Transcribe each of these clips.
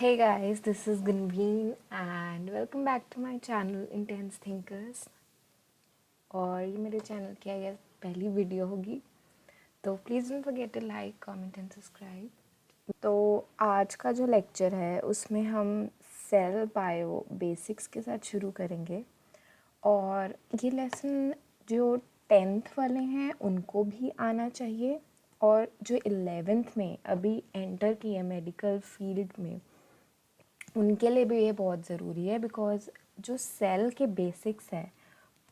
Hey guys, this is Gunveen and welcome back to my channel Intense Thinkers। और ये मेरे channel की आई पहली वीडियो होगी, तो please don't forget to like, comment and subscribe. तो आज का जो लेक्चर है उसमें हम सेल बायो बेसिक्स के साथ शुरू करेंगे। और ये लेसन जो 10th वाले हैं उनको भी आना चाहिए, और जो 11th में अभी एंटर किए मेडिकल फील्ड में उनके लिए भी ये बहुत ज़रूरी है। बिकॉज़ जो सेल के बेसिक्स है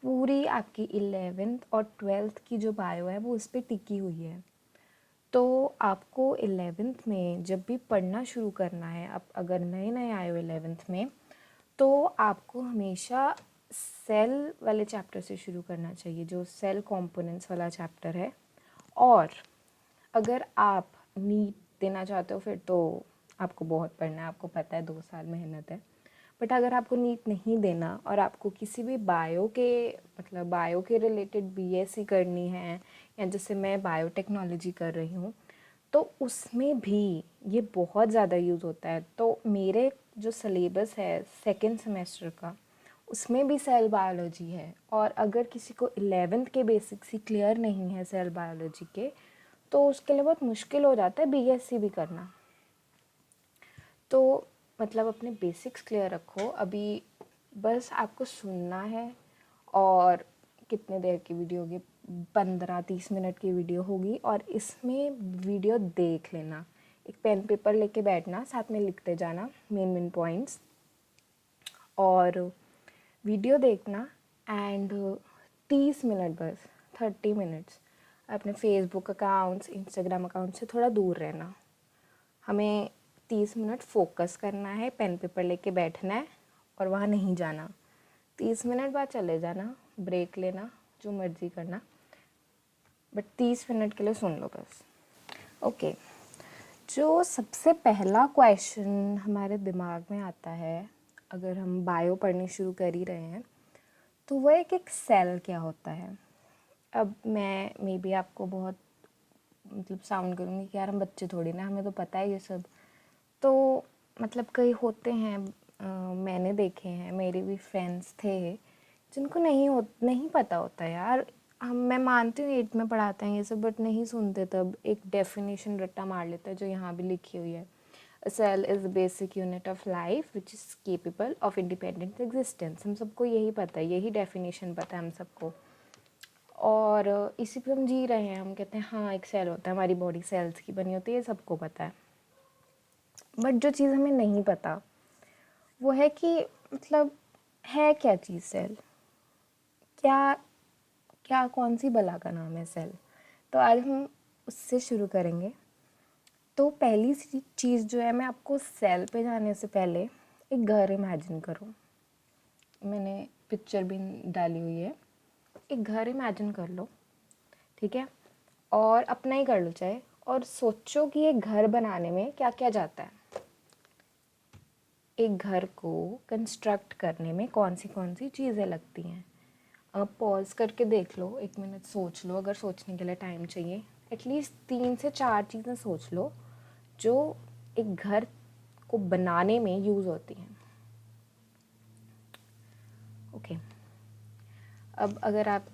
पूरी आपकी 11th और 12th की जो बायो है वो उस पर टिकी हुई है। तो आपको 11th में जब भी पढ़ना शुरू करना है, आप अगर नए नए आए हो 11th में, तो आपको हमेशा सेल वाले चैप्टर से शुरू करना चाहिए, जो सेल कंपोनेंट्स वाला चैप्टर है। और अगर आप नीट देना चाहते हो फिर तो आपको बहुत पढ़ना है, आपको पता है 2 साल मेहनत है। बट अगर आपको नीट नहीं देना और आपको किसी भी बायो के रिलेटेड बीएससी करनी है, या जैसे मैं बायोटेक्नोलॉजी कर रही हूँ, तो उसमें भी ये बहुत ज़्यादा यूज़ होता है। तो मेरे जो सिलेबस है 2nd सेमेस्टर का, उसमें भी सेल बायोलॉजी है। और अगर किसी को 11th के बेसिक्स ही क्लियर नहीं है सेल बायोलॉजी के, तो उसके लिए बहुत मुश्किल हो जाता है बीएससी भी करना। तो अपने बेसिक्स क्लियर रखो। अभी बस आपको सुनना है। और कितने देर की वीडियो होगी? 15-30 मिनट की वीडियो होगी। और इसमें वीडियो देख लेना, एक पेन पेपर लेके बैठना, साथ में लिखते जाना मेन पॉइंट्स, और वीडियो देखना। एंड 30 मिनट, बस 30 मिनट्स अपने फेसबुक अकाउंट्स, इंस्टाग्राम अकाउंट से थोड़ा दूर रहना। हमें 30 मिनट फोकस करना है, पेन पेपर लेके बैठना है और वहाँ नहीं जाना। 30 मिनट बाद चले जाना, ब्रेक लेना, जो मर्ज़ी करना, बट 30 मिनट के लिए सुन लो बस। ओके, जो सबसे पहला क्वेश्चन हमारे दिमाग में आता है अगर हम बायो पढ़नी शुरू कर ही रहे हैं, तो वो है कि एक सेल क्या होता है। अब मैं मे बी आपको बहुत साउंड करूँगी कि यार हम बच्चे थोड़ी ना, हमें तो पता है ये सब। तो कई होते हैं, मैंने देखे हैं, मेरे भी फ्रेंड्स थे जिनको नहीं पता होता यार। मैं मानती हूँ 8th में पढ़ाते हैं ये सब, बट नहीं सुनते। तब एक डेफिनेशन रट्टा मार लेता है जो यहाँ भी लिखी हुई है। A cell is the basic unit of life which is capable of independent existence। हम सबको यही पता है, यही डेफिनेशन पता है हम सबको, और इसी पे हम जी रहे हैं। हम कहते हैं हाँ एक सेल होता है, हमारी बॉडी सेल्स की बनी होती है, ये सबको पता है। बट जो चीज़ हमें नहीं पता वो है कि है क्या चीज़ सेल, क्या क्या कौन सी बला का नाम है सेल। तो आज हम उससे शुरू करेंगे। तो पहली चीज़ जो है, मैं आपको सेल पे जाने से पहले एक घर इमेजिन करो। मैंने पिक्चर भी डाली हुई है। एक घर इमेजिन कर लो, ठीक है? और अपना ही कर लो चाहे, और सोचो कि एक घर बनाने में क्या क्या जाता है। एक घर को कंस्ट्रक्ट करने में कौन सी चीज़ें लगती हैं। अब पॉज करके देख लो, 1 मिनट सोच लो, अगर सोचने के लिए टाइम चाहिए। एटलीस्ट 3 से 4 चीज़ें सोच लो जो एक घर को बनाने में यूज़ होती हैं। ओके, अब अगर आप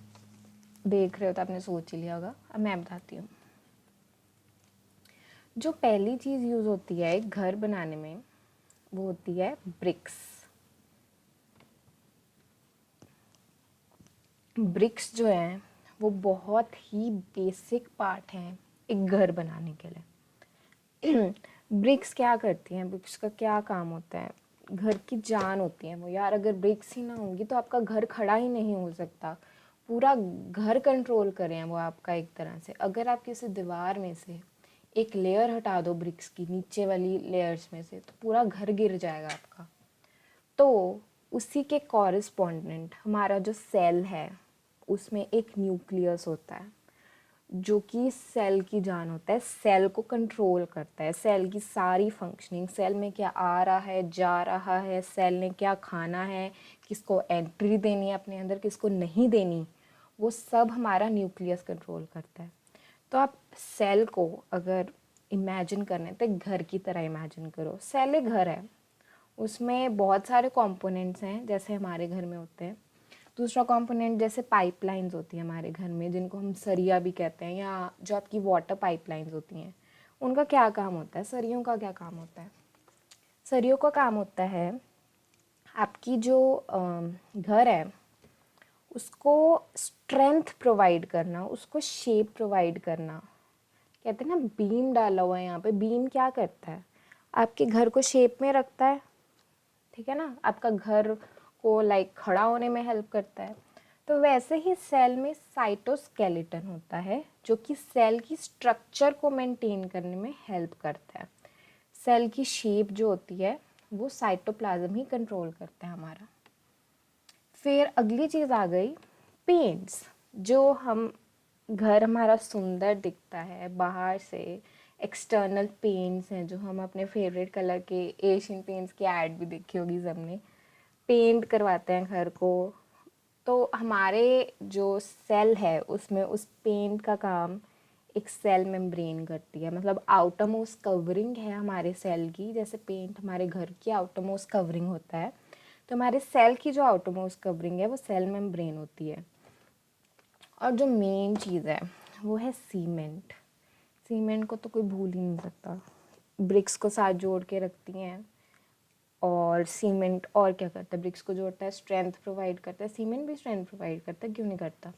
देख रहे हो तो आपने सोच ही लिया होगा। अब मैं बताती हूँ। जो पहली चीज़ यूज़ होती है एक घर बनाने में, वो होती है ब्रिक्स। ब्रिक्स जो हैं वो बहुत ही बेसिक पार्ट हैं एक घर बनाने के लिए। ब्रिक्स क्या करती हैं, ब्रिक्स का क्या काम होता है? घर की जान होती है वो यार। अगर ब्रिक्स ही ना होंगी तो आपका घर खड़ा ही नहीं हो सकता। पूरा घर कंट्रोल करें वो आपका एक तरह से। अगर आप किसी दीवार में से एक लेयर हटा दो ब्रिक्स की, नीचे वाली लेयर्स में से, तो पूरा घर गिर जाएगा आपका। तो उसी के कॉरेस्पॉन्डेंट हमारा जो सेल है, उसमें एक न्यूक्लियस होता है जो कि सेल की जान होता है, सेल को कंट्रोल करता है, सेल की सारी फंक्शनिंग। सेल में क्या आ रहा है, जा रहा है, सेल ने क्या खाना है, किसको एंट्री देनी है अपने अंदर, किसको नहीं देनी, वो सब हमारा न्यूक्लियस कंट्रोल करता है। तो आप सेल को अगर इमेजिन करना है तो एक घर की तरह इमेजिन करो। सेल एक घर है, उसमें बहुत सारे कंपोनेंट्स हैं जैसे हमारे घर में होते हैं। दूसरा कंपोनेंट जैसे पाइपलाइंस होती है हमारे घर में, जिनको हम सरिया भी कहते हैं, या जो आपकी वाटर पाइपलाइंस होती हैं, उनका क्या काम होता है? सरियों का क्या काम होता है? सरियों का काम होता है आपकी जो घर है उसको स्ट्रेंथ प्रोवाइड करना, उसको शेप प्रोवाइड करना। कहते हैं ना बीम डाला हुआ है यहाँ पे, बीम क्या करता है? आपके घर को शेप में रखता है, ठीक है ना, आपका घर को लाइक खड़ा होने में हेल्प करता है। तो वैसे ही सेल में साइटोस्केलेटन होता है जो कि सेल की स्ट्रक्चर को मेंटेन करने में हेल्प करता है। सेल की शेप जो होती है वो साइटोप्लाज्म ही कंट्रोल करता है हमारा। फिर अगली चीज़ आ गई पेंट्स। जो हम घर हमारा सुंदर दिखता है बाहर से, एक्सटर्नल पेंट्स हैं जो हम अपने फेवरेट कलर के एशियन पेंट्स की ऐड भी देखी होगी सबने, पेंट करवाते हैं घर को। तो हमारे जो सेल है उसमें उस पेंट का काम एक सेल मेम्ब्रेन करती है, मतलब आउटर मोस्ट कवरिंग है हमारे सेल की। जैसे पेंट हमारे घर की आउटर मोस्ट कवरिंग होता है, तो हमारे सेल की जो आउटर मोस्ट कवरिंग है वो सेल मेम्ब्रेन होती है। और जो मेन चीज़ है वो है सीमेंट। सीमेंट को तो कोई भूल ही नहीं सकता, ब्रिक्स को साथ जोड़ के रखती हैं। और सीमेंट और क्या करता है? ब्रिक्स को जोड़ता है, स्ट्रेंथ प्रोवाइड करता है। सीमेंट भी स्ट्रेंथ प्रोवाइड करता है, क्यों नहीं करता?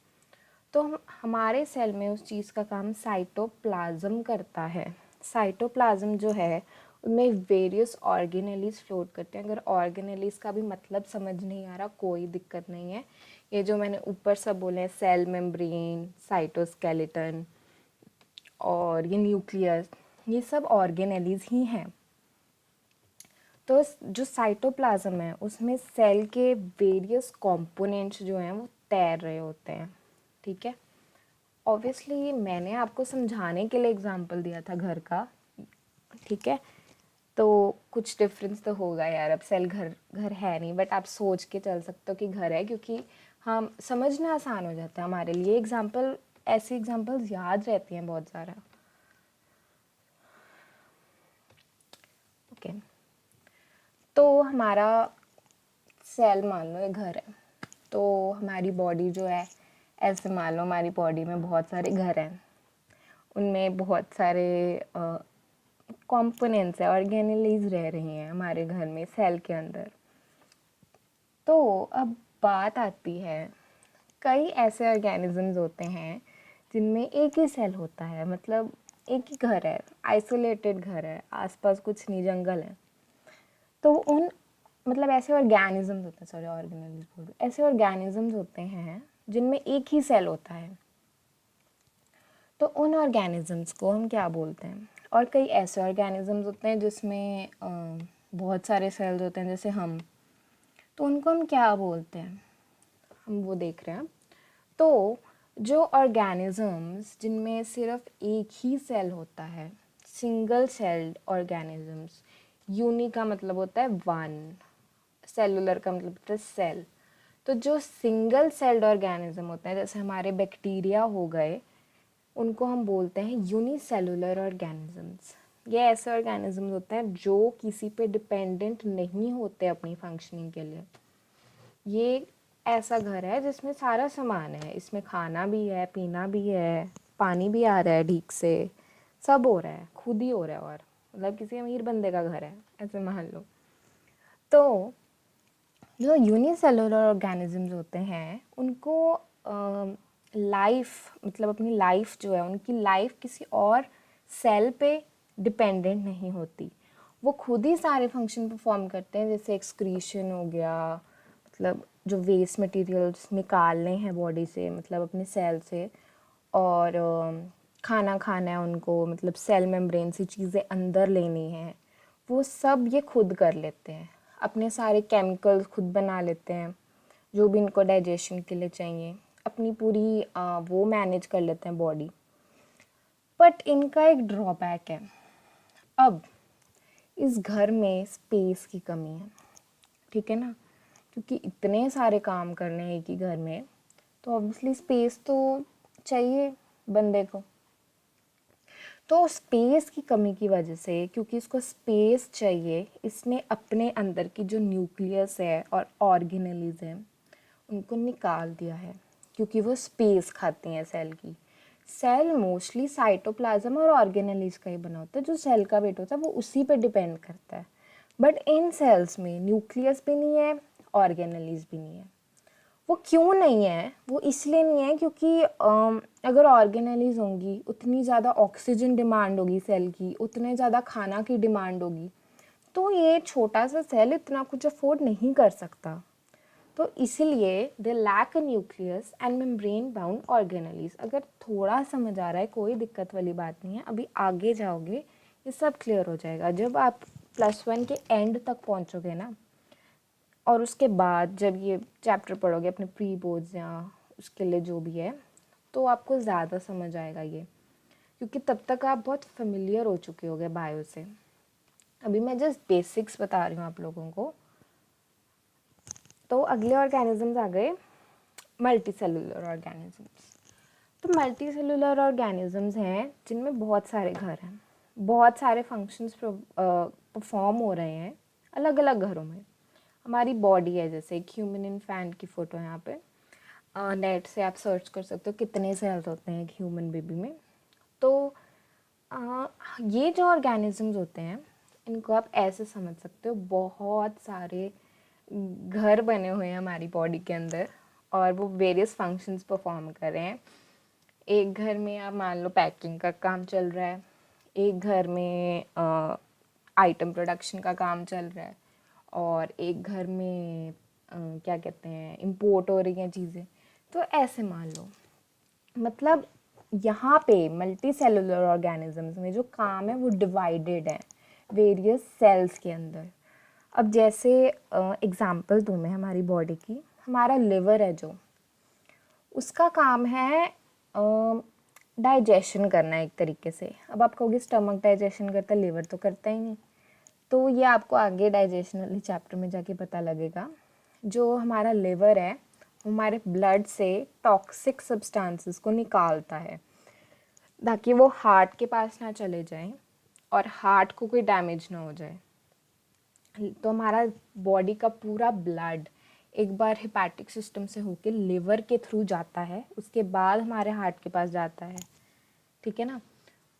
तो हमारे सेल में उस चीज़ का काम साइटोप्लाज्म करता है। साइटोप्लाज्म जो है उनमें वेरियस ऑर्गेनेलीज फ्लोट करते हैं। अगर ऑर्गेनेलीज का भी मतलब समझ नहीं आ रहा, कोई दिक्कत नहीं है। ये जो मैंने ऊपर सब बोले हैं, सेल मेम्ब्रेन, साइटोस्केलेटन और ये न्यूक्लियस, ये सब ऑर्गेनेलीज ही हैं। तो जो साइटोप्लाज्म है उसमें सेल के वेरियस कंपोनेंट्स जो हैं वो तैर रहे होते हैं, ठीक है। ऑब्वियसली मैंने आपको समझाने के लिए एग्जांपल दिया था घर का, ठीक है, तो कुछ डिफरेंस तो होगा यार। अब सेल घर घर है नहीं, बट आप सोच के चल सकते हो कि घर है, क्योंकि हम समझना आसान हो जाता है हमारे लिए। एग्जांपल, ऐसी एग्जांपल्स याद रहती हैं बहुत सारा। ओके, तो हमारा सेल मान लो एक घर है, तो हमारी बॉडी जो है, ऐसे मान लो हमारी बॉडी में बहुत सारे घर हैं, उनमें बहुत सारे कंपोनेंट्स है, ऑर्गेनेलीज रह रही हैं हमारे घर में सेल के अंदर। तो अब बात आती है, कई ऐसे ऑर्गेनिजम्स होते हैं जिनमें एक ही सेल होता है, मतलब एक ही घर है, आइसोलेटेड घर है, आसपास कुछ नहीं, जंगल है। तो उन मतलब ऐसे ऑर्गेनिजम्स होते हैं, सॉरी ऑर्गेनिजम्स बोल रही हूँ, ऐसे ऑर्गेनिजम्स होते हैं जिनमें एक ही सेल होता है। तो उन ऑर्गेनिजम्स को हम क्या बोलते हैं? और कई ऐसे ऑर्गेनिजम्स होते हैं जिसमें बहुत सारे सेल्स होते हैं, जैसे हम, तो उनको हम क्या बोलते हैं? हम वो देख रहे हैं। तो जो ऑर्गेनिजम्स जिनमें सिर्फ एक ही सेल होता है, सिंगल सेल्ड ऑर्गेनिजम्स, यूनि का मतलब होता है वन, सेलुलर का मतलब होता है सेल। तो जो सिंगल सेल्ड ऑर्गेनिज्म होते हैं, जैसे हमारे बैक्टीरिया हो गए, उनको हम बोलते हैं यूनिसेलुलर ऑर्गेनिजम्स। ये ऐसे ऑर्गेनिजम्स होते हैं जो किसी पे डिपेंडेंट नहीं होते अपनी फंक्शनिंग के लिए। ये ऐसा घर है जिसमें सारा सामान है, इसमें खाना भी है, पीना भी है, पानी भी आ रहा है ठीक से, सब हो रहा है, खुद ही हो रहा है। और मतलब किसी अमीर बंदे का घर है ऐसे मान लो। तो जो यूनिसेलुलर ऑर्गेनिजम्स होते हैं उनको लाइफ, मतलब अपनी लाइफ जो है, उनकी लाइफ किसी और सेल पे डिपेंडेंट नहीं होती। वो खुद ही सारे फंक्शन परफॉर्म करते हैं, जैसे एक्सक्रीशन हो गया, मतलब जो वेस्ट मटेरियल्स निकालने हैं बॉडी से, मतलब अपने सेल से, और खाना खाना है उनको, मतलब सेल मेम्ब्रेन से चीज़ें अंदर लेनी है, वो सब ये खुद कर लेते हैं। अपने सारे केमिकल्स खुद बना लेते हैं, जो भी इनको डाइजेशन के लिए चाहिए, अपनी पूरी वो मैनेज कर लेते हैं बॉडी। बट इनका एक ड्रॉबैक है, अब इस घर में स्पेस की कमी है, ठीक है ना, क्योंकि इतने सारे काम करने हैं एक ही घर में, तो ऑब्वियसली स्पेस तो चाहिए बंदे को। तो स्पेस की कमी की वजह से, क्योंकि इसको स्पेस चाहिए, इसने अपने अंदर की जो न्यूक्लियस है और ऑर्गेनेलीज हैं उनको निकाल दिया है, क्योंकि वो स्पेस खाती हैं सेल की। सेल मोस्टली साइटोप्लाज्म और ऑर्गेनेलीज का ही बना होता है, जो सेल का वेट होता है वो उसी पे डिपेंड करता है। बट इन सेल्स में न्यूक्लियस भी नहीं है, ऑर्गेनेलीज भी नहीं है। वो क्यों नहीं है? वो इसलिए नहीं है क्योंकि अगर ऑर्गेनेलीज होंगी उतनी ज़्यादा ऑक्सीजन डिमांड होगी सेल की, उतने ज़्यादा खाना की डिमांड होगी, तो ये छोटा सा सेल इतना कुछ अफोर्ड नहीं कर सकता। तो इसीलिए they lack a nucleus and membrane bound organelles. अगर थोड़ा समझ आ रहा है, कोई दिक्कत वाली बात नहीं है, अभी आगे जाओगे ये सब क्लियर हो जाएगा। जब आप +1 के एंड तक पहुंचोगे ना, और उसके बाद जब ये चैप्टर पढ़ोगे अपने प्री बोर्ड्स या उसके लिए जो भी है, तो आपको ज़्यादा समझ आएगा ये, क्योंकि तब तक आप बहुत फेमिलियर हो चुके होगे बायो से। अभी मैं जस्ट बेसिक्स बता रही हूँ आप लोगों को। तो अगले ऑर्गेनिजम्स आ गए मल्टी सेलुलर ऑर्गेनिजम्स। तो मल्टी सेलुलर ऑर्गेनिजम्स हैं जिनमें बहुत सारे घर हैं, बहुत सारे फंक्शंस परफॉर्म हो रहे हैं अलग अलग घरों में। हमारी बॉडी है, जैसे एक ह्यूमन इन्फेंट की फ़ोटो है यहाँ पे, नेट से आप सर्च कर सकते हो कितने सेल्स होते हैं एक ह्यूमन बेबी में। तो ये जो ऑर्गेनिजम्स होते हैं इनको आप ऐसे समझ सकते हो, बहुत सारे घर बने हुए हैं हमारी बॉडी के अंदर और वो वेरियस फंक्शंस परफॉर्म कर रहे हैं। एक घर में आप मान लो पैकिंग का काम चल रहा है, एक घर में आइटम प्रोडक्शन का काम चल रहा है, और एक घर में क्या कहते हैं इंपोर्ट हो रही हैं चीज़ें। तो ऐसे मान लो, मतलब यहाँ पे मल्टी सेलुलर ऑर्गेनिजम्स में जो काम है वो डिवाइडेड है वेरियस सेल्स के अंदर। अब जैसे एग्जांपल दूँ मैं हमारी बॉडी की, हमारा लिवर है जो, उसका काम है डाइजेशन करना एक तरीके से। अब आप कहोगे स्टमक डाइजेशन करता है, लिवर तो करता ही नहीं। तो ये आपको आगे डाइजेशन वाले चैप्टर में जाके पता लगेगा। जो हमारा लिवर है हमारे ब्लड से टॉक्सिक सब्सटेंसेस को निकालता है ताकि वो हार्ट के पास ना चले जाएं और हार्ट को कोई डैमेज ना हो जाए। तो हमारा बॉडी का पूरा ब्लड एक बार हेपेटिक सिस्टम से होके लिवर के थ्रू जाता है, उसके बाद हमारे हार्ट के पास जाता है, ठीक है ना।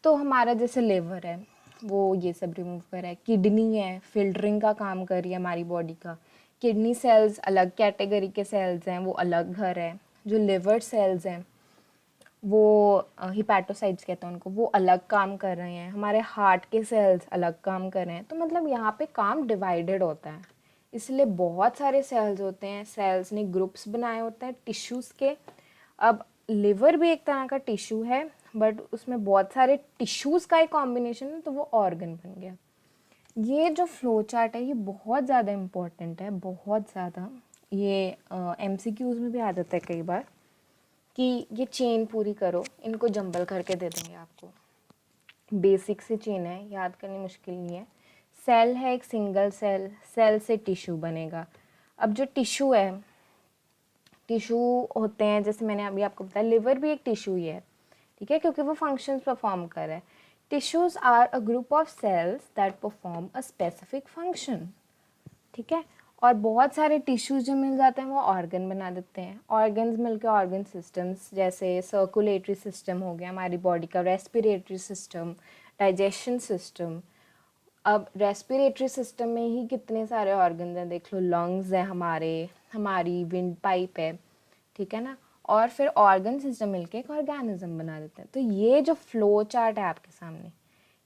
तो हमारा जैसे लिवर है वो ये सब रिमूव कर रहा है, किडनी है फिल्टरिंग का काम कर रही है हमारी बॉडी का। किडनी सेल्स अलग कैटेगरी के सेल्स हैं, वो अलग घर है। जो लिवर सेल्स हैं वो हिपैटोसाइट्स कहते हैं उनको, वो अलग काम कर रहे हैं। हमारे हार्ट के सेल्स अलग काम कर रहे हैं। तो मतलब यहाँ पे काम डिवाइडेड होता है, इसलिए बहुत सारे सेल्स होते हैं। सेल्स ने ग्रुप्स बनाए होते हैं टिश्यूज़ के। अब लिवर भी एक तरह का टिश्यू है, बट उसमें बहुत सारे टिश्यूज़ का एक कॉम्बिनेशन है, तो वो ऑर्गन बन गया। ये जो फ्लो चार्ट है ये बहुत ज़्यादा इम्पोर्टेंट है, बहुत ज़्यादा। ये MCQs में भी आ जाता है कई बार कि ये चेन पूरी करो, इनको जंबल करके दे देंगे आपको। बेसिक सी चेन है, याद करनी मुश्किल नहीं है। सेल है एक सिंगल सेल, सेल से टिश्यू बनेगा। अब जो टिश्यू है, टिश्यू होते हैं जैसे मैंने अभी आपको बताया, लिवर भी एक टिश्यू ही है, ठीक है, क्योंकि वो फंक्शंस परफॉर्म कर रहा है। Tissues are a group of cells that perform a specific function, ठीक है। और बहुत सारे टिश्यूज जो मिल जाते हैं वो ऑर्गन बना देते हैं। ऑर्गन्स मिलकर ऑर्गन सिस्टम्स, जैसे सर्कुलेटरी सिस्टम हो गया हमारी बॉडी का, रेस्पिरेटरी सिस्टम, डाइजेशन सिस्टम। अब रेस्पिरेटरी सिस्टम में ही कितने सारे ऑर्गन हैं, देख लो, लंग्स हैं हमारे, हमारी विंड पाइप है, ठीक है ना। और फिर ऑर्गन सिस्टम मिलके एक ऑर्गेनिज्म बना देते हैं। तो ये जो फ्लो चार्ट है आपके सामने,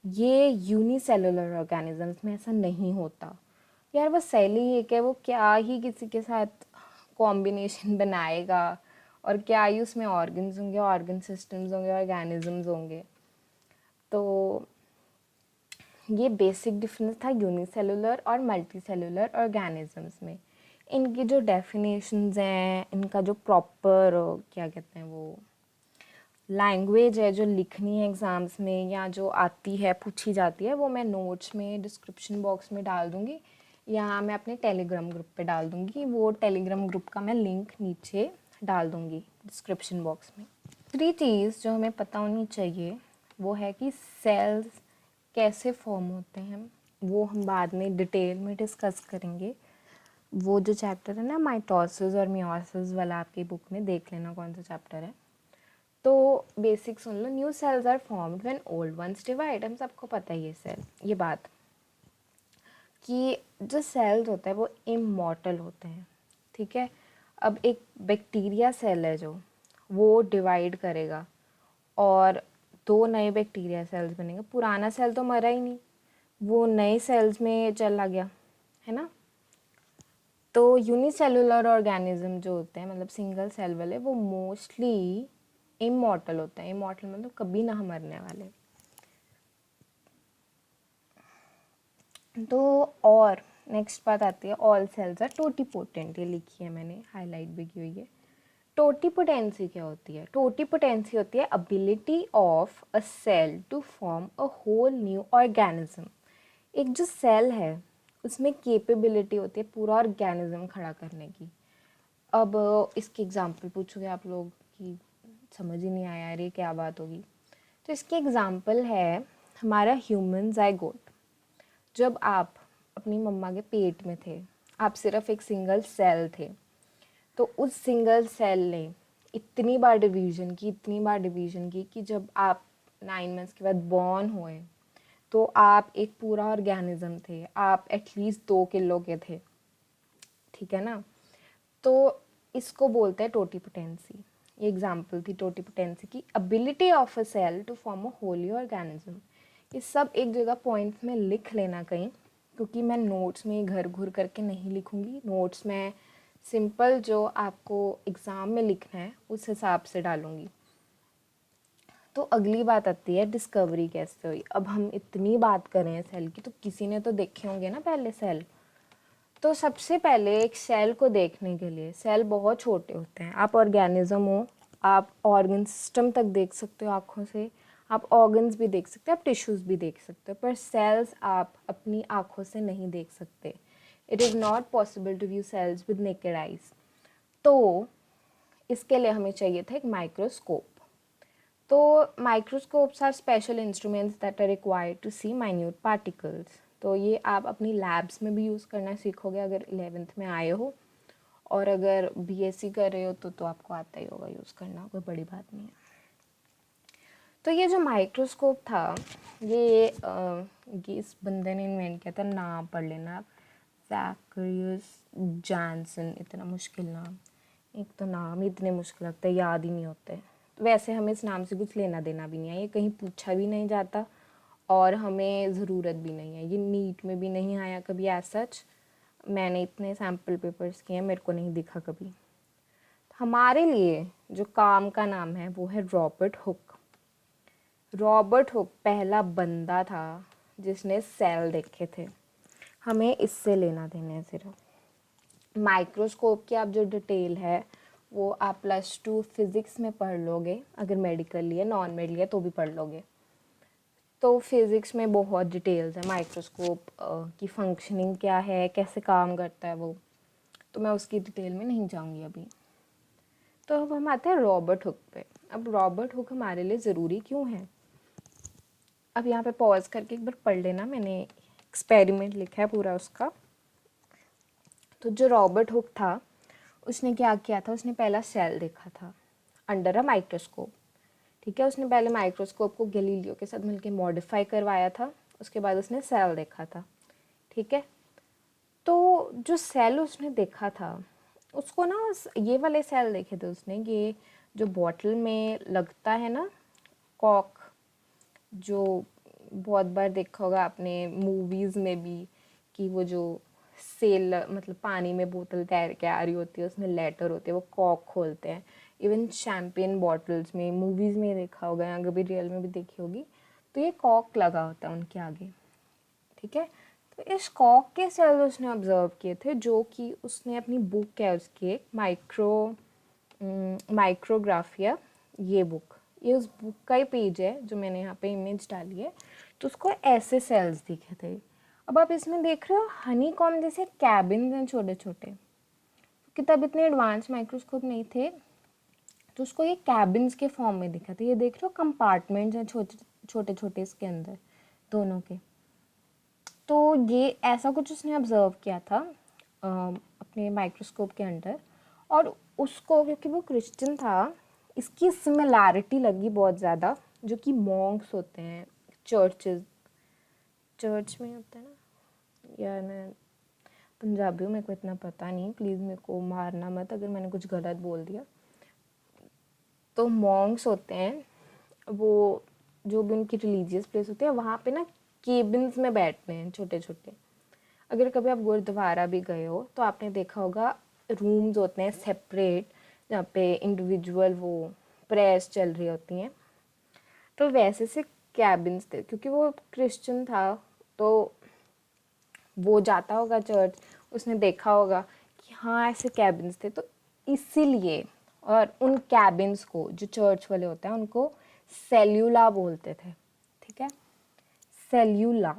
ये यूनिसेलुलर ऑर्गेनिजम्स में ऐसा नहीं होता। यार वो सेल ही एक है, वो क्या ही किसी के साथ कॉम्बिनेशन बनाएगा, और क्या ही उसमें ऑर्गन्स होंगे, ऑर्गन सिस्टम्स होंगे, ऑर्गेनिजम्स होंगे। तो ये बेसिक डिफरेंस था यूनिसेलुलर और मल्टी सेलुलर ऑर्गेनिजम्स में। इनकी जो डेफिनेशंस हैं, इनका जो प्रॉपर क्या कहते हैं वो लैंग्वेज है जो लिखनी है एग्ज़ाम्स में या जो आती है पूछी जाती है, वो मैं नोट्स में डिस्क्रिप्शन बॉक्स में डाल दूँगी, या मैं अपने टेलीग्राम ग्रुप पे डाल दूँगी। वो टेलीग्राम ग्रुप का मैं लिंक नीचे डाल दूँगी डिस्क्रिप्शन बॉक्स में। 3 चीज़ जो हमें पता होनी चाहिए वो है कि सेल्स कैसे फॉर्म होते हैं, वो हम बाद में डिटेल में डिस्कस करेंगे। वो जो चैप्टर है ना माइटोसिस और मियोसिस वाला, आपकी बुक में देख लेना कौन सा चैप्टर है। तो बेसिक सुन लो, new cells are formed when old ones divide. हम सबको पता है ये बात कि जो सेल्स होता है वो इमॉर्टल होते हैं, ठीक है। अब एक बैक्टीरिया सेल है जो वो डिवाइड करेगा और दो नए बैक्टीरिया सेल्स बनेंगे। पुराना सेल तो मरा ही नहीं, वो नए सेल्स में चला गया, है ना। तो यूनिसेलुलर ऑर्गेनिज्म जो होते हैं, मतलब सिंगल सेल वाले, वो मोस्टली इमॉर्टल होते हैं। इमॉर्टल मतलब कभी ना मरने वाले। तो और नेक्स्ट बात आती है, ऑल सेल्स आर टोटीपोटेंट। ये लिखी है मैंने, हाईलाइट भी की हुई है। टोटीपोटेंसी क्या होती है? टोटीपोटेंसी होती है ability of a cell to form a whole new organism. एक जो सेल है उसमें कैपेबिलिटी होती है पूरा ऑर्गेनिज्म खड़ा करने की। अब इसकी एग्जांपल पूछोगे आप लोग कि समझ ही नहीं आया यार ये क्या बात होगी। तो इसकी एग्जांपल है हमारा ह्यूमन जाइगोट। जब आप अपनी मम्मा के पेट में थे, आप सिर्फ एक सिंगल सेल थे, तो उस सिंगल सेल ने इतनी बार डिवीजन की कि जब आप 9 मंथ्स के बाद बॉर्न हुए तो आप एक पूरा ऑर्गेनिज्म थे, आप एटलीस्ट 2 किलो के थे, ठीक है ना। तो इसको बोलते हैं टोटीपोटेंसी। ये एग्जाम्पल थी टोटीपोटेंसी की, ability of a cell to form a holy organism. ये सब एक जगह पॉइंट्स में लिख लेना कहीं, क्योंकि मैं नोट्स में घर घूर करके नहीं लिखूंगी। नोट्स में सिंपल जो आपको एग्ज़ाम में लिखना है उस हिसाब से डालूंगी। तो अगली बात आती है डिस्कवरी कैसे हुई। अब हम इतनी बात कर रहे हैं सेल की, तो किसी ने तो देखे होंगे ना पहले सेल। तो सबसे पहले एक सेल को देखने के लिए, सेल बहुत छोटे होते हैं। आप ऑर्गेनिज्म हो, आप ऑर्गन सिस्टम तक देख सकते हो आँखों से, आप ऑर्गन्स भी देख सकते हो, आप टिश्यूज़ भी देख सकते हो, पर सेल्स आप अपनी आँखों से नहीं देख सकते। It is not possible to view cells with naked eyes. तो इसके लिए हमें चाहिए था एक माइक्रोस्कोप। तो microscopes are special instruments that are required to see minute particles. तो ये आप अपनी लैब्स में भी यूज़ करना सीखोगे अगर 11th में आए हो, और अगर बीएससी कर रहे हो तो आपको आता ही होगा यूज़ करना, कोई बड़ी बात नहीं है। तो ये जो माइक्रोस्कोप था ये इस बंदे ने इन्वेंट किया था, नाम पढ़ लेना, ज़ैकरियस जॉनसन। इतना मुश्किल नाम, एक तो नाम ही इतने मुश्किल लगते हैं, याद ही नहीं होते। तो वैसे हमें इस नाम से कुछ लेना देना भी नहीं है, ये कहीं पूछा भी नहीं जाता और हमें ज़रूरत भी नहीं है। ये नीट में भी नहीं आया कभी एज सच। मैंने इतने सैम्पल पेपर्स किए हैं, मेरे को नहीं दिखा कभी। हमारे लिए जो काम का नाम है वो है रॉबर्ट हुक। रॉबर्ट हुक पहला बंदा था जिसने सेल देखे थे। हमें इससे लेना देना है सिर्फ। माइक्रोस्कोप की आप जो डिटेल है वो आप +2 फिज़िक्स में पढ़ लोगे, अगर मेडिकल लिया, नॉन मेड लिया तो भी पढ़ लोगे। तो फिज़िक्स में बहुत डिटेल्स है माइक्रोस्कोप की, फंक्शनिंग क्या है, कैसे काम करता है वो, तो मैं उसकी डिटेल में नहीं जाऊंगी अभी। तो अब हम आते हैं रॉबर्ट हुक पे। अब रॉबर्ट हुक हमारे लिए ज़रूरी क्यों है? अब यहाँ पे पॉज करके एक बार पढ़ लेना, मैंने एक्सपेरिमेंट लिखा है पूरा उसका। तो जो रॉबर्ट हुक था उसने क्या किया था, उसने पहला सेल देखा था अंडर अ माइक्रोस्कोप, ठीक है। उसने पहले माइक्रोस्कोप को गैलीलियो के साथ मिलकर मॉडिफाई करवाया था, उसके बाद उसने सेल देखा था, ठीक है। तो जो सेल उसने देखा था उसको ना, ये वाले सेल देखे थे उसने, ये जो बॉटल में लगता है ना कॉक, जो बहुत बार देखा होगा आपने मूवीज़ में भी, कि वो जो सेल मतलब पानी में बोतल तैर के आ रही होती है, उसमें लेटर होते हैं, वो कॉक खोलते हैं। इवन शैम्पेन बॉटल्स में मूवीज़ में देखा होगा या कभी रियल में भी देखी होगी, तो ये कॉक लगा होता है उनके आगे, ठीक है। तो इस कॉक के सेल उसने ऑब्जर्व किए थे, जो कि उसने अपनी बुक है उसकी, माइक्रोग्राफिया, ये बुक, ये उस बुक का ही पेज है जो मैंने यहाँ पे इमेज डाली है। तो उसको ऐसे सेल्स दिखे थे। अब आप इसमें देख रहे हो हनी कॉम जैसे कैबिन हैं छोटे छोटे, क्योंकि तब इतने एडवांस माइक्रोस्कोप नहीं थे, तो उसको ये कैबिन्स के फॉर्म में दिखा था। ये देख रहे हो कंपार्टमेंट्स हैं छोटे छोटे छोटे इसके अंदर दोनों के। तो ये ऐसा कुछ उसने ऑब्जर्व किया था अपने माइक्रोस्कोप के अंडर, और उसको क्योंकि वो क्रिश्चियन था इसकी सिमिलैरिटी लगी बहुत ज़्यादा, जो कि मॉन्क्स होते हैं चर्च में होते हैं ना, यार मैं पंजाबी हूँ, मेरे को इतना पता नहीं, प्लीज़ मेरे को मारना मत अगर मैंने कुछ गलत बोल दिया। तो मॉन्क्स होते हैं वो, जो भी उनकी रिलीजियस प्लेस होती है वहाँ पे ना केबिन्स में बैठते हैं छोटे छोटे। अगर कभी आप गुरुद्वारा भी गए हो तो आपने देखा होगा रूम्स होते हैं सेपरेट, जहाँ पे इंडिविजुअल वो प्रेयर्स चल रही होती हैं। तो वैसे से कैबिन्स थे, क्योंकि वो क्रिश्चियन था तो वो जाता होगा चर्च, उसने देखा होगा कि हाँ ऐसे कैबिन्स थे, तो इसीलिए, और उन कैबिन्स को जो चर्च वाले होते हैं उनको सेल्यूला बोलते थे, ठीक है, सेल्यूला।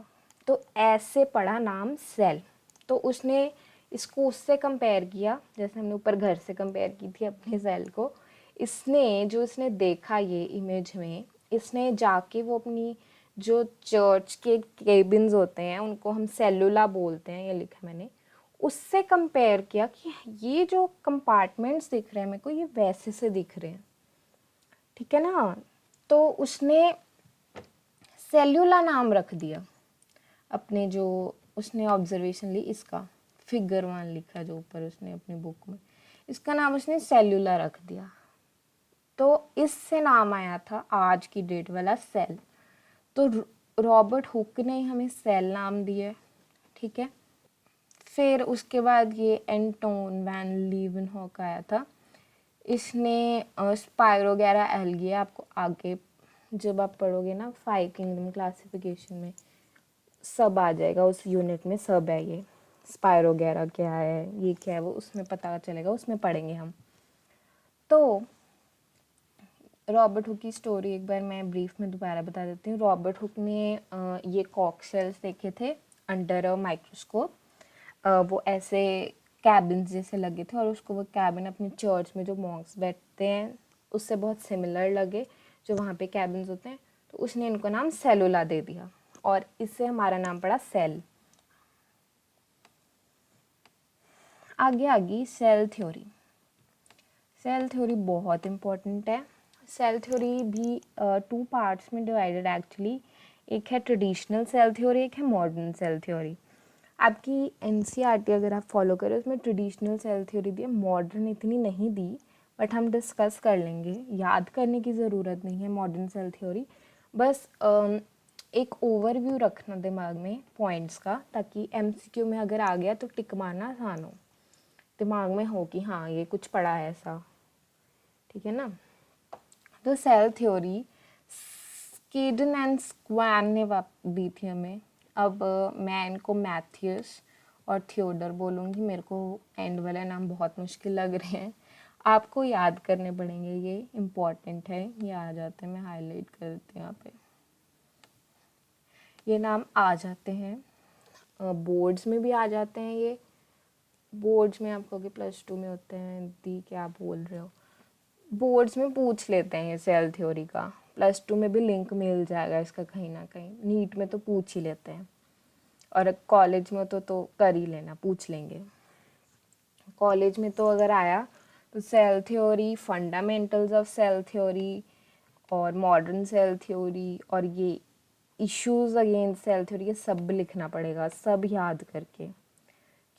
तो ऐसे पड़ा नाम सेल। तो उसने इसको उससे कंपेयर किया, जैसे हमने ऊपर घर से कंपेयर की थी अपने सेल को। इसने देखा ये इमेज में, इसने जाके वो अपनी जो चर्च के केबिन्स होते हैं उनको हम सेलुला बोलते हैं, ये लिखा मैंने, उससे कंपेयर किया कि ये जो कंपार्टमेंट्स दिख रहे हैं मेरे को ये वैसे से दिख रहे हैं, ठीक है ना। तो उसने सेल्यूला नाम रख दिया अपने, जो उसने ऑब्जर्वेशन ली इसका, फिगर 1 लिखा जो ऊपर उसने अपनी बुक में, इसका नाम उसने सेल्यूला रख दिया। तो इससे नाम आया था आज की डेट वाला सेल। तो रॉबर्ट हुक ने हमें सेल नाम दिया, ठीक है। फिर उसके बाद ये एंटोन वैन लीवनहॉक आया था, इसने स्पायरोगैरा एल्गी, आपको आगे जब आप पढ़ोगे ना 5 किंगडम क्लासिफिकेशन में सब आ जाएगा, उस यूनिट में सब है, ये स्पायरोगैरा क्या है, ये क्या है, वो उसमें पता चलेगा, उसमें पढ़ेंगे हम। तो रॉबर्ट हुक की स्टोरी एक बार मैं ब्रीफ में दोबारा बता देती हूँ। रॉबर्ट हुक ने ये कॉक शेल्स देखे थे अंडर अ माइक्रोस्कोप। वो ऐसे कैबिन्स जैसे लगे थे, और उसको वो कैबिन अपने चर्च में जो मॉन्क्स बैठते हैं उससे बहुत सिमिलर लगे, जो वहाँ पे कैबिन्स होते हैं। तो उसने इनको नाम सेलुला दे दिया, और इससे हमारा नाम पड़ा सेल। आगे आगे सेल थ्योरी। सेल थ्योरी बहुत इम्पोर्टेंट है। सेल थ्योरी भी 2 पार्ट्स में डिवाइडेड एक्चुअली। एक है ट्रेडिशनल सेल थ्योरी, एक है मॉडर्न सेल थ्योरी। आपकी एनसीईआरटी अगर आप फॉलो करें उसमें ट्रेडिशनल सेल थ्योरी दी है, मॉडर्न इतनी नहीं दी, बट हम डिस्कस कर लेंगे, याद करने की ज़रूरत नहीं है मॉडर्न सेल थ्योरी। बस एक ओवरव्यू रखना दिमाग में पॉइंट्स का, ताकि एमसीक्यू में अगर आ गया तो टिक मारना आसान हो, दिमाग में हो कि हाँ ये कुछ पढ़ा है ऐसा, ठीक है ना। तो सेल थ्योरी स्कीडन एंड स्क्वैन ने दी थी हमें। अब मैं इनको मैथ्यूस और थियोडर बोलूँगी, मेरे को एंड वाले नाम बहुत मुश्किल लग रहे हैं, आपको याद करने पड़ेंगे, ये इम्पॉर्टेंट है, ये आ जाते हैं, मैं हाईलाइट कर देती हूँ यहाँ पे, ये नाम आ जाते हैं, बोर्ड्स में भी आ जाते हैं। ये बोर्ड्स में आप कहोगे +2 में होते हैं, दी क्या बोल रहे हो, बोर्ड्स में पूछ लेते हैं ये सेल थ्योरी का, +2 में भी लिंक मिल जाएगा इसका कहीं ना कहीं, नीट में तो पूछ ही लेते हैं, और कॉलेज में तो कर ही लेना, पूछ लेंगे। कॉलेज में तो अगर आया तो cell theory, fundamentals of cell theory, और मॉडर्न सेल थ्योरी, और ये इश्यूज अगेंस्ट सेल थ्योरी, ये सब लिखना पड़ेगा, सब याद करके,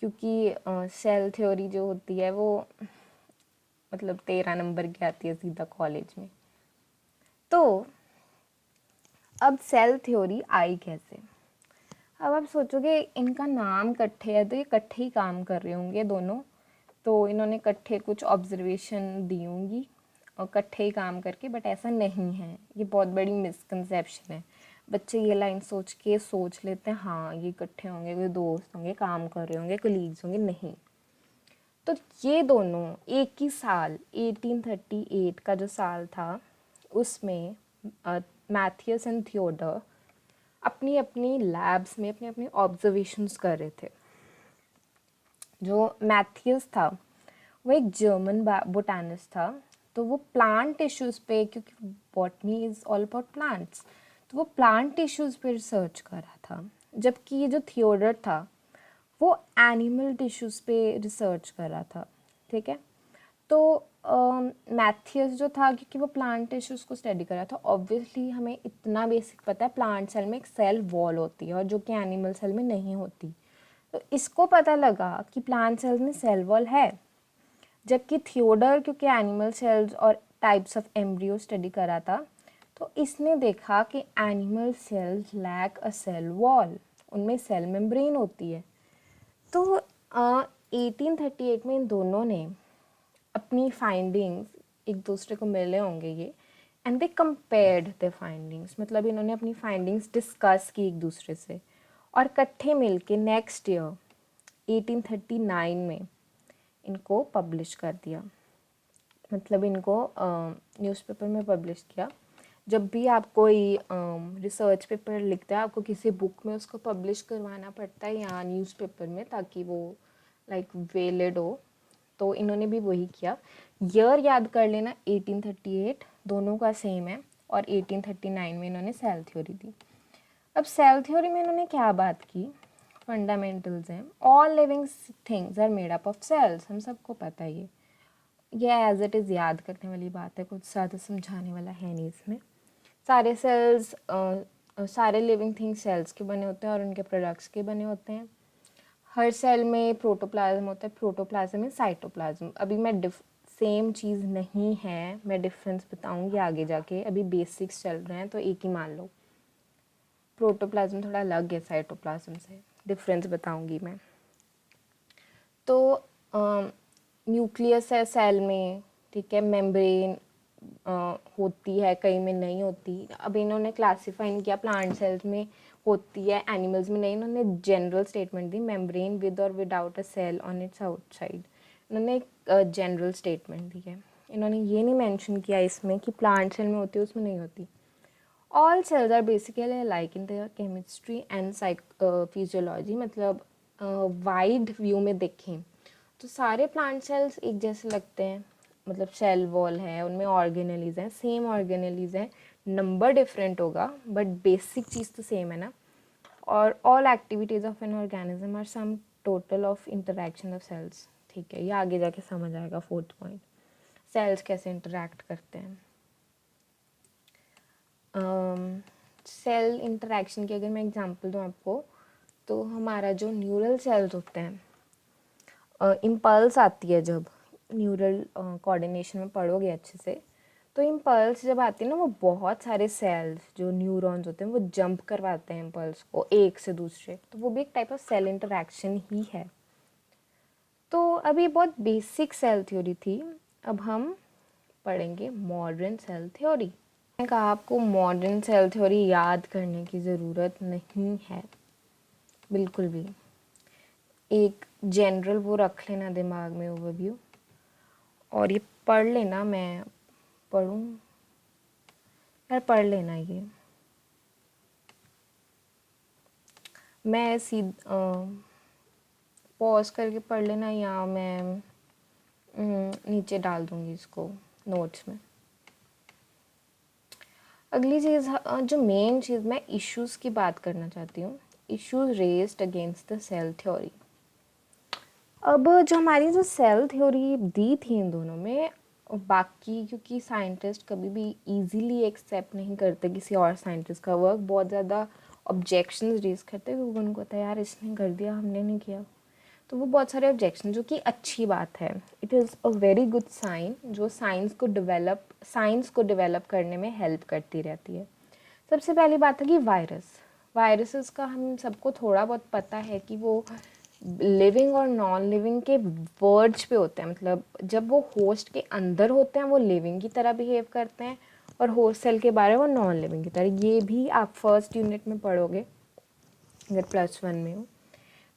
क्योंकि सेल थ्योरी जो होती है वो मतलब 13 नंबर की आती है सीधा कॉलेज में। तो अब सेल थ्योरी आई कैसे। अब आप सोचोगे इनका नाम इकट्ठे है तो ये इकट्ठे ही काम कर रहे होंगे दोनों, तो इन्होंने इकट्ठे कुछ ऑब्जर्वेशन दी होंगी और इकट्ठे ही काम करके, बट ऐसा नहीं है, ये बहुत बड़ी मिसकंसेप्शन है। बच्चे ये लाइन सोच लेते हैं हाँ ये इकट्ठे होंगे, कोई दोस्त होंगे, काम कर रहे होंगे, कलीग्स होंगे, नहीं। तो ये दोनों एक ही साल 1838 का जो साल था उसमें मैथियस एंड थियोडर अपनी अपनी लैब्स में अपने अपने ऑब्जर्वेशंस कर रहे थे। जो मैथियस था वो एक जर्मन बोटानिस्ट था, तो वो प्लांट इश्यूज पे, क्योंकि botany is all about plants, तो वो प्लांट टिश्यूज़ पे रिसर्च कर रहा था, जबकि ये जो थियोडर था वो एनिमल टिश्यूज़ पे रिसर्च कर रहा था, ठीक है। तो मैथियस जो था, क्योंकि वो प्लांट टिश्यूज़ को स्टडी कर रहा था, ऑब्वियसली हमें इतना बेसिक पता है प्लांट सेल में एक सेल वॉल होती है और जो कि एनिमल सेल में नहीं होती। तो इसको पता लगा कि प्लांट सेल में सेल वॉल है, जबकि थियोडर क्योंकि एनिमल सेल्स और टाइप्स ऑफ एम्ब्रियो स्टडी कर रहा था, तो इसने देखा कि animal cells lack a cell wall, उनमें सेल मेम्ब्रेन होती है। तो 1838 में इन दोनों ने अपनी फाइंडिंग्स, एक दूसरे को मिले होंगे ये, and they compared the findings, मतलब इन्होंने अपनी फाइंडिंग्स डिस्कस की एक दूसरे से और इकट्ठे मिलके नेक्स्ट ईयर 1839 में इनको पब्लिश कर दिया, मतलब इनको न्यूज़पेपर में पब्लिश किया। जब भी आप कोई रिसर्च पेपर लिखते हैं, आपको किसी बुक में उसको पब्लिश करवाना पड़ता है या न्यूज़पेपर में, ताकि वो लाइक वैलिड हो। तो इन्होंने भी वही किया। ईयर याद कर लेना, 1838 दोनों का सेम है, और 1839 में इन्होंने सेल थ्योरी दी। अब सेल थ्योरी में इन्होंने क्या बात की, फंडामेंटल्स हैं, all living things are made up of cells, हम सबको पता है ये एज इट इज़ याद करने वाली बात है, कुछ ज़्यादा समझाने वाला है नहीं इसमें। सारे सेल्स सारे लिविंग थिंग्स सेल्स के बने होते हैं और उनके प्रोडक्ट्स के बने होते हैं। हर सेल में प्रोटोप्लाज्म होता है, प्रोटोप्लाज्म में साइटोप्लाज्म। अभी मैं सेम चीज़ नहीं है, मैं डिफरेंस बताऊंगी आगे जाके, अभी बेसिक्स चल रहे हैं तो एक ही मान लो। प्रोटोप्लाज्म थोड़ा अलग है साइटोप्लाज्म से, डिफरेंस बताऊंगी मैं। तो न्यूक्लियस है सेल में, ठीक है, मेम्ब्रेन होती है, कई में नहीं होती। अब इन्होंने क्लासीफाई नहीं किया, प्लांट सेल्स में होती है, एनिमल्स में नहीं। इन्होंने जनरल स्टेटमेंट दी, मेम्ब्रेन विद और without a cell on its outside. इन्होंने एक जनरल स्टेटमेंट दी है। इन्होंने ये नहीं मेंशन किया इसमें कि प्लांट सेल में होती है उसमें नहीं होती। All cells are basically like in their chemistry and physiology, मतलब वाइड व्यू में देखें तो सारे प्लांट सेल्स एक जैसे लगते हैं, मतलब सेल वॉल है, उनमें ऑर्गेनेलीज हैं, सेम ऑर्गेनेलीज हैं, नंबर डिफरेंट होगा बट बेसिक चीज़ तो सेम है ना। और all activities of an organism are sum total of interaction of cells, ठीक है, ये आगे जाके समझ आएगा। फोर्थ पॉइंट, सेल्स कैसे इंटरेक्ट करते हैं। सेल इंटरेक्शन की अगर मैं एग्जांपल दूँ आपको, तो हमारा जो न्यूरल सेल्स होते हैं, इम्पल्स आती है जब, न्यूरल कोऑर्डिनेशन में पढ़ोगे अच्छे से, तो इम्पल्स जब आती है ना, वो बहुत सारे सेल्स जो न्यूरॉन्स होते हैं वो जंप करवाते हैं इम्पल्स को एक से दूसरे, तो वो भी एक टाइप ऑफ सेल इंटरेक्शन ही है। तो अभी बहुत बेसिक सेल थ्योरी थी, अब हम पढ़ेंगे मॉडर्न सेल थ्योरी। मैंने कहा आपको मॉडर्न सेल थ्योरी याद करने की ज़रूरत नहीं है बिल्कुल भी, एक जनरल वो रख लेना दिमाग में ओवरव्यू, और ये पढ़ लेना। मैं पढ़ूँ यार, पढ़ लेना ये, मैं पॉज करके पढ़ लेना, या मैं नीचे डाल दूँगी इसको नोट्स में। अगली चीज़, जो मेन चीज़ मैं इश्यूज़ की बात करना चाहती हूँ, issues raised against the cell theory. अब जो हमारी जो सेल थ्योरी दी थी इन दोनों में, बाकी क्योंकि साइंटिस्ट कभी भी इजीली एक्सेप्ट नहीं करते किसी और साइंटिस्ट का वर्क, बहुत ज़्यादा ऑब्जेक्शंस रेज करते हैं, क्योंकि उनको पता है यार इसने कर दिया हमने नहीं किया, तो वो बहुत सारे ऑब्जेक्शन, जो कि अच्छी बात है। It is a very good sign, जो साइंस को डेवलप करने में हेल्प करती रहती है। सबसे पहली बात है कि वायरसेस का हम सबको थोड़ा बहुत पता है कि वो लिविंग और नॉन लिविंग के वर्ड्स पे होते हैं, मतलब जब वो होस्ट के अंदर होते हैं वो लिविंग की तरह बिहेव करते हैं, और होस्ट सेल के बारे में वो नॉन लिविंग की तरह। ये भी आप फर्स्ट यूनिट में पढ़ोगे अगर +1 में हो।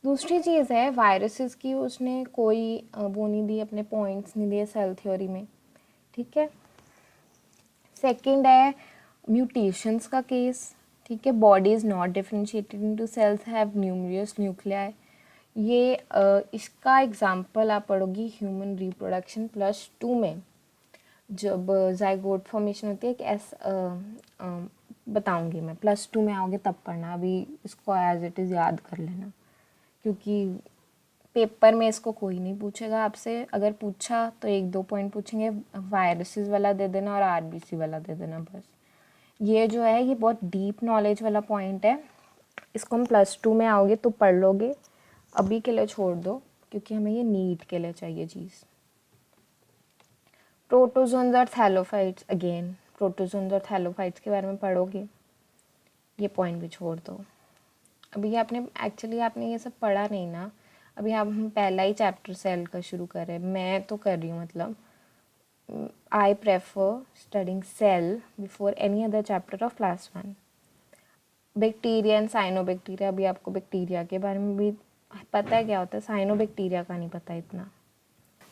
दूसरी चीज़ है वायरसेस की, उसने कोई वो नहीं दी, अपने पॉइंट्स नहीं दिए सेल थ्योरी में, ठीक है। सेकंड है म्यूटेशंस का केस, ठीक है, body is not differentiated into cells, have numerous nuclei. ये इसका एग्जांपल आप पढ़ोगी ह्यूमन रिप्रोडक्शन +2 में, जब जाइगोट फॉर्मेशन होती है, कि बताऊंगी मैं, +2 में आओगे तब पढ़ना, अभी इसको एज इट इज़ याद कर लेना, क्योंकि पेपर में इसको कोई नहीं पूछेगा आपसे। अगर पूछा तो 1-2 पॉइंट पूछेंगे, वायरसेस वाला दे देना और आरबीसी वाला दे देना बस। ये जो है ये बहुत डीप नॉलेज वाला पॉइंट है, इसको हम +2 में आओगे तो पढ़ लोगे, अभी के लिए छोड़ दो क्योंकि हमें ये नीट के लिए चाहिए चीज़। प्रोटोजोन्स और थैलोफाइट्स, अगेन प्रोटोजोन्स और थैलोफाइट्स के बारे में पढ़ोगे, ये पॉइंट भी छोड़ दो। अभी आपने आपने ये सब पढ़ा नहीं ना, अभी हम पहला ही चैप्टर सेल का शुरू कर रहे हैं, मैं तो कर रही हूँ, मतलब I prefer studying cell before any other chapter of class 1। Bacteria and cyanobacteria, अभी आपको बैक्टीरिया के बारे में भी पता है क्या होता है, साइनोबैक्टीरिया का नहीं पता इतना।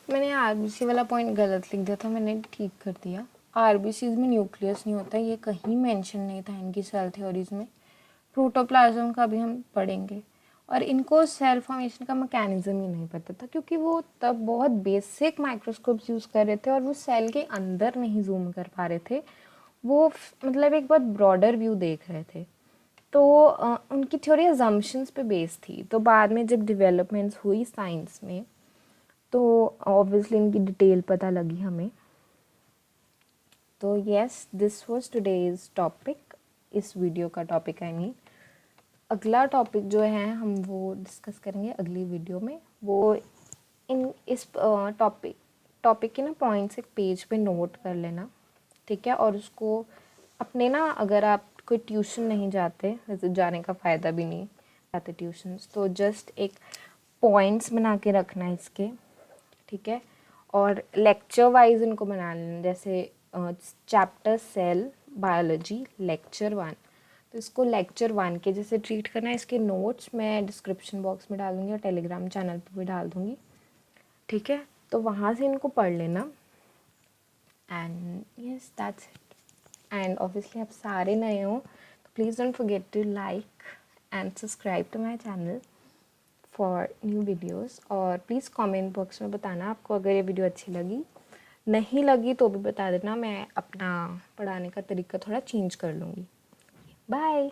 मैंने आरबीसी वाला पॉइंट गलत लिख दिया था, मैंने ठीक कर दिया। आरबीसीज में न्यूक्लियस नहीं होता, ये कहीं मेंशन नहीं था इनकी सेल थ्योरीज में। प्रोटोप्लाज्म का भी हम पढ़ेंगे, और इनको सेल फॉर्मेशन का मैकेनिज्म ही नहीं पता था, क्योंकि वो तब बहुत बेसिक माइक्रोस्कोप्स यूज़ कर रहे थे और वो सेल के अंदर नहीं जूम कर पा रहे थे, वो मतलब एक बहुत ब्रॉडर व्यू देख रहे थे। तो उनकी थ्योरी अजम्पशंस पे बेस थी। तो बाद में जब डेवलपमेंट्स हुई साइंस में तो ऑब्वियसली इनकी डिटेल पता लगी हमें। तो yes, this was today's topic, इस वीडियो का टॉपिक आई मीन। अगला टॉपिक जो है हम वो डिस्कस करेंगे अगली वीडियो में। वो इस टॉपिक के ना पॉइंट्स एक पेज पे नोट कर लेना, ठीक है। और उसको अपने ना, अगर आप कोई ट्यूशन नहीं जाते, वैसे जाने का फ़ायदा भी नहीं जाते ट्यूशन्स, तो जस्ट एक पॉइंट्स बना के रखना इसके, ठीक है। और लेक्चर वाइज इनको बना लेना, जैसे चैप्टर सेल बायोलॉजी लेक्चर 1, तो इसको लेक्चर 1 के जैसे ट्रीट करना है। इसके नोट्स मैं डिस्क्रिप्शन बॉक्स में डाल दूँगी और टेलीग्राम चैनल पर भी डाल दूँगी, ठीक है। तो वहाँ से इनको पढ़ लेना। And yes, that's it. And obviously आप सारे नए हो तो please don't forget to like and subscribe to my channel for new videos. और प्लीज़ कमेंट बॉक्स में बताना आपको अगर ये वीडियो अच्छी लगी, नहीं लगी तो भी बता देना, मैं अपना पढ़ाने का तरीका थोड़ा चेंज कर लूँगी। बाय।